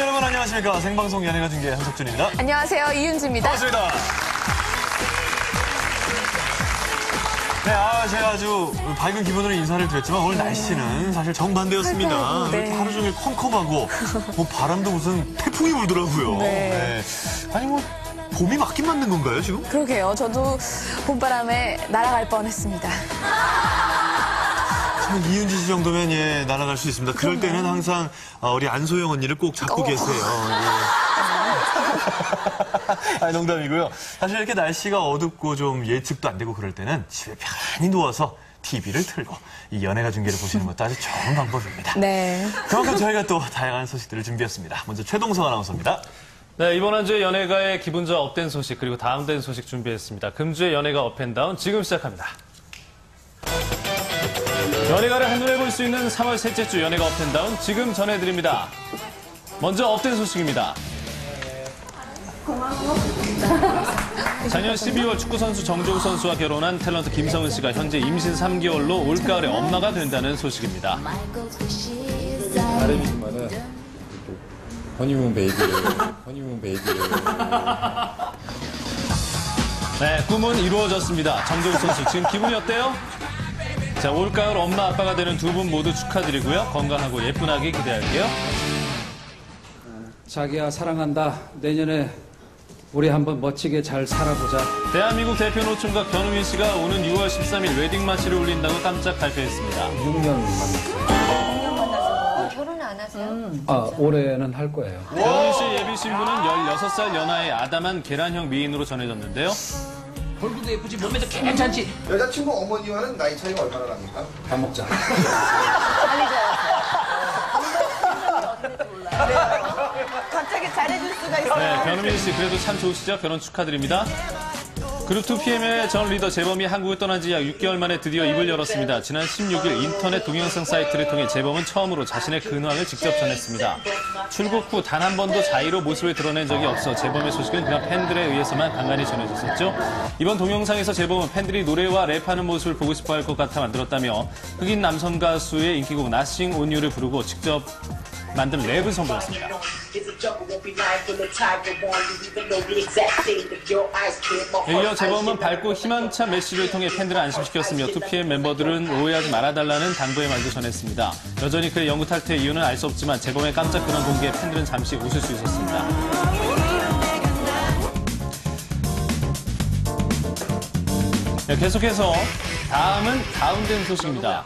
여러분 안녕하십니까. 생방송 연예가 중계 한석준입니다. 안녕하세요. 이윤지입니다. 반갑습니다. 네, 제가 아주 밝은 기분으로 인사를 드렸지만 오늘 날씨는 사실 정반대였습니다. 네. 이렇게 하루 종일 컴컴하고 바람도 무슨 태풍이 불더라고요. 네. 아니 봄이 맞긴 맞는 건가요 지금? 그러게요. 저도 봄바람에 날아갈 뻔했습니다. 참 이윤지 씨 정도면 날아갈 수 있습니다. 그럴 때는 항상 우리 안소영 언니를 꼭 잡고 계세요. 아니, 농담이고요. 사실 이렇게 날씨가 어둡고 좀 예측도 안 되고 그럴 때는 집에 편안히 누워서 TV를 틀고 이 연예가 중계를 보시는 것도 아주 좋은 방법입니다. 네. 그만큼 저희가 또 다양한 소식들을 준비했습니다. 먼저 최동성 아나운서입니다. 네, 이번 한 주의 연예가의 기분좋아 업된 소식 그리고 다운된 소식 준비했습니다. 금주의 연예가 업앤다운 지금 시작합니다. 연예가를 한눈에 볼 수 있는 3월 셋째 주 연예가 업앤다운 지금 전해드립니다. 먼저 업된 소식입니다. 작년 12월 축구선수 정조우 선수와 결혼한 탤런트 김성은 씨가 현재 임신 3개월로 올가을에 엄마가 된다는 소식입니다. 바람이지만은 허니문 베이비를 네, 꿈은 이루어졌습니다. 정조우 선수 지금 기분이 어때요? 자, 올가을 엄마 아빠가 되는 두 분 모두 축하드리고요. 건강하고 예쁜 아기 기대할게요. 자기야 사랑한다. 내년에 우리 한번 멋지게 잘 살아보자. 대한민국 대표 노총각 변우민 씨가 오는 6월 13일 웨딩 마치를 올린다고 깜짝 발표했습니다. 6년 만났어요. 결혼은 안 하세요? 올해는 할 거예요. 변우민 씨 예비 신부는 16살 연하의 아담한 계란형 미인으로 전해졌는데요. 얼굴도 예쁘지 몸매도 괜찮지. 여자친구 어머니와는 나이 차이가 얼마나 납니까? 밥 먹자. 갑자기 잘해줄 수가 있어요. 네, 변우민 씨 그래도 참 좋으시죠? 결혼 축하드립니다. 그룹 2PM의 전 리더 재범이 한국을 떠난 지 약 6개월 만에 드디어 입을 열었습니다. 지난 16일 인터넷 동영상 사이트를 통해 재범은 처음으로 자신의 근황을 직접 전했습니다. 출국 후 단 한 번도 자의로 모습을 드러낸 적이 없어 재범의 소식은 그냥 팬들에 의해서만 간간히 전해졌었죠. 이번 동영상에서 재범은 팬들이 노래와 랩하는 모습을 보고 싶어 할 것 같아 만들었다며 흑인 남성 가수의 인기곡 Nothing on You를 부르고 직접 만든 랩을 선보였습니다. 이어 재범은 밝고 희망찬 메시지를 통해 팬들을 안심시켰으며 2PM 멤버들은 오해하지 말아달라는 당부의 말도 전했습니다. 여전히 그의 영구 탈퇴의 이유는 알 수 없지만 재범의 깜짝 근황 공개에 팬들은 잠시 웃을 수 있었습니다. 네, 계속해서 다음은 다운된 소식입니다.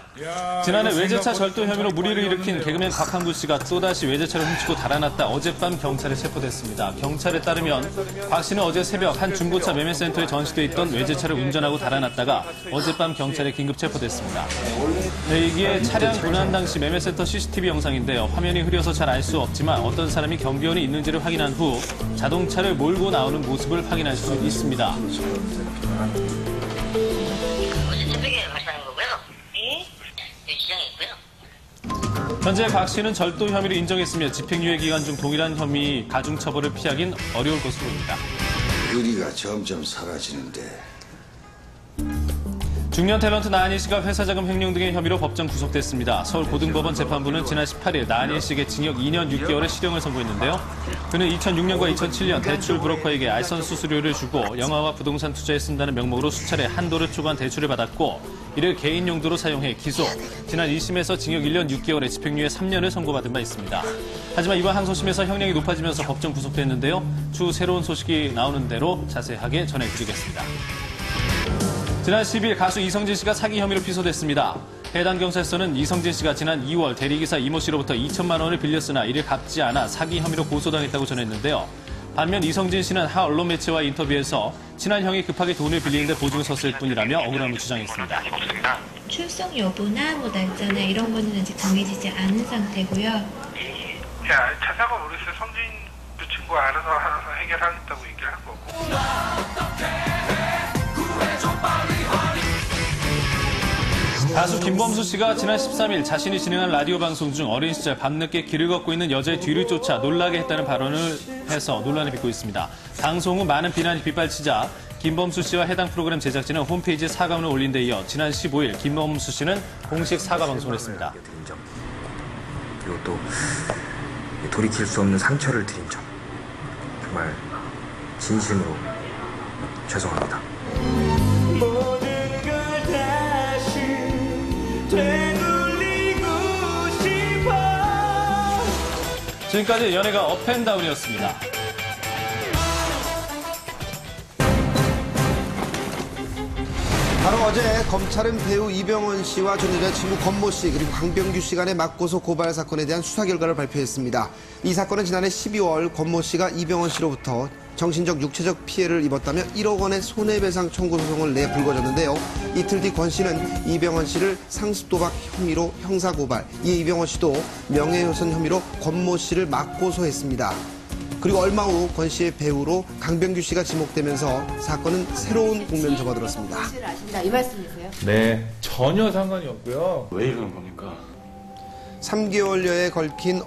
지난해 외제차 절도 혐의로 물의를 일으킨 개그맨 곽한구 씨가 또다시 외제차를 훔치고 달아났다 어젯밤 경찰에 체포됐습니다. 경찰에 따르면 곽 씨는 어제 새벽 한 중고차 매매센터에 전시돼 있던 외제차를 운전하고 달아났다가 어젯밤 경찰에 긴급 체포됐습니다. 네, 이게 차량 도난 당시 매매센터 CCTV 영상인데요. 화면이 흐려서 잘 알 수 없지만 어떤 사람이 경비원이 있는지를 확인한 후 자동차를 몰고 나오는 모습을 확인할 수 있습니다. 현재 곽 씨는 절도 혐의를 인정했으며 집행유예 기간 중 동일한 혐의 가중처벌을 피하긴 어려울 것으로 보입니다. 의리가 점점 사라지는데. 중년 탤런트 나은희 씨가 회사 자금 횡령 등의 혐의로 법정 구속됐습니다. 서울고등법원 재판부는 지난 18일 나은희 씨에게 징역 2년 6개월의 실형을 선고했는데요. 그는 2006년과 2007년 대출 브로커에게 알선 수수료를 주고 영화와 부동산 투자에 쓴다는 명목으로 수차례 한도를 초과한 대출을 받았고 이를 개인 용도로 사용해 기소. 지난 1심에서 징역 1년 6개월에 집행유예 3년을 선고받은 바 있습니다. 하지만 이번 항소심에서 형량이 높아지면서 법정 구속됐는데요. 추후 새로운 소식이 나오는 대로 자세하게 전해드리겠습니다. 지난 10일 가수 이성진 씨가 사기 혐의로 피소됐습니다. 해당 경찰서는 이성진 씨가 지난 2월 대리기사 이모 씨로부터 2천만 원을 빌렸으나 이를 갚지 않아 사기 혐의로 고소당했다고 전했는데요. 반면 이성진 씨는 한 언론 매체와 인터뷰에서 친한 형이 급하게 돈을 빌리는데 보증을 섰을 뿐이라며 억울함을 주장했습니다. 출석 여부나 날짜나 이런 거는 아직 정해지지 않은 상태고요. 자, 자세가 모르겠어요. 성진 그 친구가 알아서 해결하겠다고 얘기를 한 거고. 가수 김범수 씨가 지난 13일 자신이 진행한 라디오 방송 중 어린 시절 밤늦게 길을 걷고 있는 여자의 뒤를 쫓아 놀라게 했다는 발언을 해서 논란을 빚고 있습니다. 방송 후 많은 비난이 빗발치자 김범수 씨와 해당 프로그램 제작진은 홈페이지에 사과문을 올린 데 이어 지난 15일 김범수 씨는 공식 사과 방송을 했습니다. 그리고 또 돌이킬 수 없는 상처를 드린 점 정말 진심으로 죄송합니다. 모든 걸 다시 되돌리고 싶어. 지금까지 연예가 업앤다운이었습니다. 바로 어제 검찰은 배우 이병헌 씨와 전 여자친구 권모 씨 그리고 강병규 씨 간의 맞고소 고발 사건에 대한 수사 결과를 발표했습니다. 이 사건은 지난해 12월 권모 씨가 이병헌 씨로부터 정신적 육체적 피해를 입었다며 1억 원의 손해배상 청구 소송을 내 불거졌는데요. 이틀 뒤 권 씨는 이병헌 씨를 상습도박 혐의로 형사고발, 이에 이병헌 씨도 명예훼손 혐의로 권모 씨를 맞고소했습니다. 그리고 얼마 후 권 씨의 배우로 강병규 씨가 지목되면서 사건은 새로운 국면을 접어들었습니다. 아신다 이 말씀이세요? 네, 전혀 상관이 없고요. 왜 이러는 겁니까? 3개월여에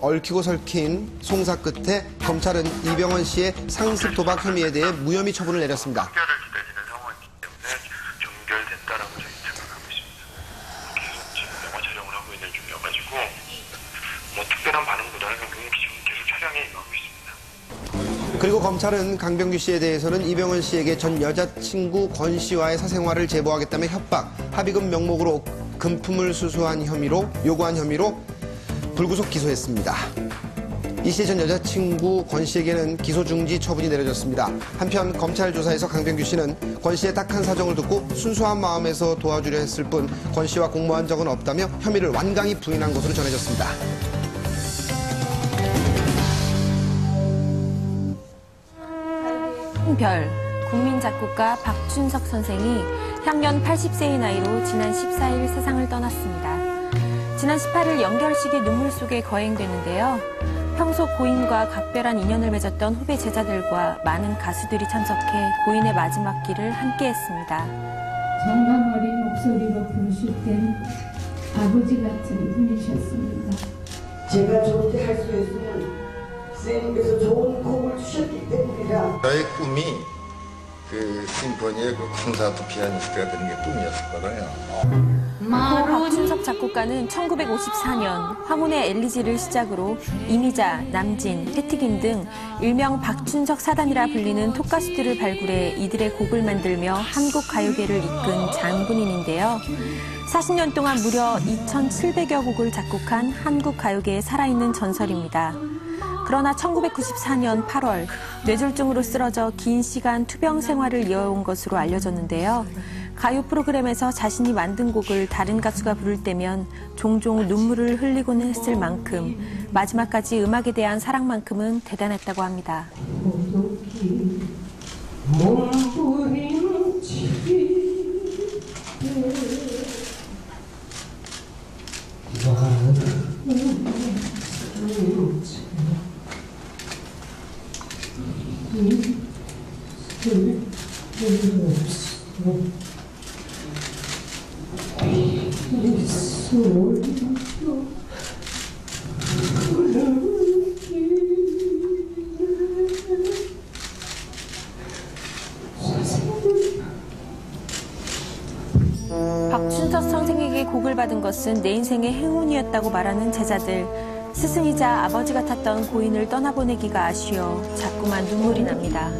얽히고 설킨 송사 끝에 검찰은 이병헌 씨의 상습 도박 혐의에 대해 무혐의 처분을 내렸습니다. 판결을 기다리는 상황이기 때문에 종결된다라고 저희 생각하고 있습니다. 계속 지금 영화 촬영을 하고 있는 중이어가지고 뭐 특별한 반응보다는 지금 계속 촬영에 임하고 있습니다. 그리고 검찰은 강병규 씨에 대해서는 이병헌 씨에게 전 여자친구 권 씨와의 사생활을 제보하겠다며 협박, 합의금 명목으로 금품을 요구한 혐의로 불구속 기소했습니다. 이 씨 전 여자친구 권 씨에게는 기소 중지 처분이 내려졌습니다. 한편 검찰 조사에서 강병규 씨는 권 씨의 딱한 사정을 듣고 순수한 마음에서 도와주려 했을 뿐 권 씨와 공모한 적은 없다며 혐의를 완강히 부인한 것으로 전해졌습니다. 별 국민작곡가 박춘석 선생이 향년 80세의 나이로 지난 14일 세상을 떠났습니다. 지난 18일 연결식이 눈물 속에 거행되는데요. 평소 고인과 각별한 인연을 맺었던 후배 제자들과 많은 가수들이 참석해 고인의 마지막 길을 함께했습니다. 정감 어린 목소리로 부르실 땐 아버지 같은 분이셨습니다. 제가 저렇게 할 수 있으면 선생님께서 좋은 곡을 주셨기 때문이라. 저의 꿈이 그 심포니의 그 콘서트 피아니스트가 되는 게 꿈이었거든요. 박춘석 작곡가는 1954년 황혼의 엘리지를 시작으로 이미자, 남진, 패티김 등 일명 박춘석 사단이라 불리는 톡가수들을 발굴해 이들의 곡을 만들며 한국 가요계를 이끈 장군인인데요. 40년 동안 무려 2,700여 곡을 작곡한 한국 가요계의 살아있는 전설입니다. 그러나 1994년 8월 뇌졸중으로 쓰러져 긴 시간 투병 생활을 이어온 것으로 알려졌는데요. 가요 프로그램에서 자신이 만든 곡을 다른 가수가 부를 때면 종종 눈물을 흘리곤 했을 만큼 마지막까지 음악에 대한 사랑만큼은 대단했다고 합니다. 박춘석 선생에게 곡을 받은 것은 내 인생의 행운이었다고 말하는 제자들. 스승이자 아버지 같았던 고인을 떠나보내기가 아쉬워 자꾸만 눈물이 납니다.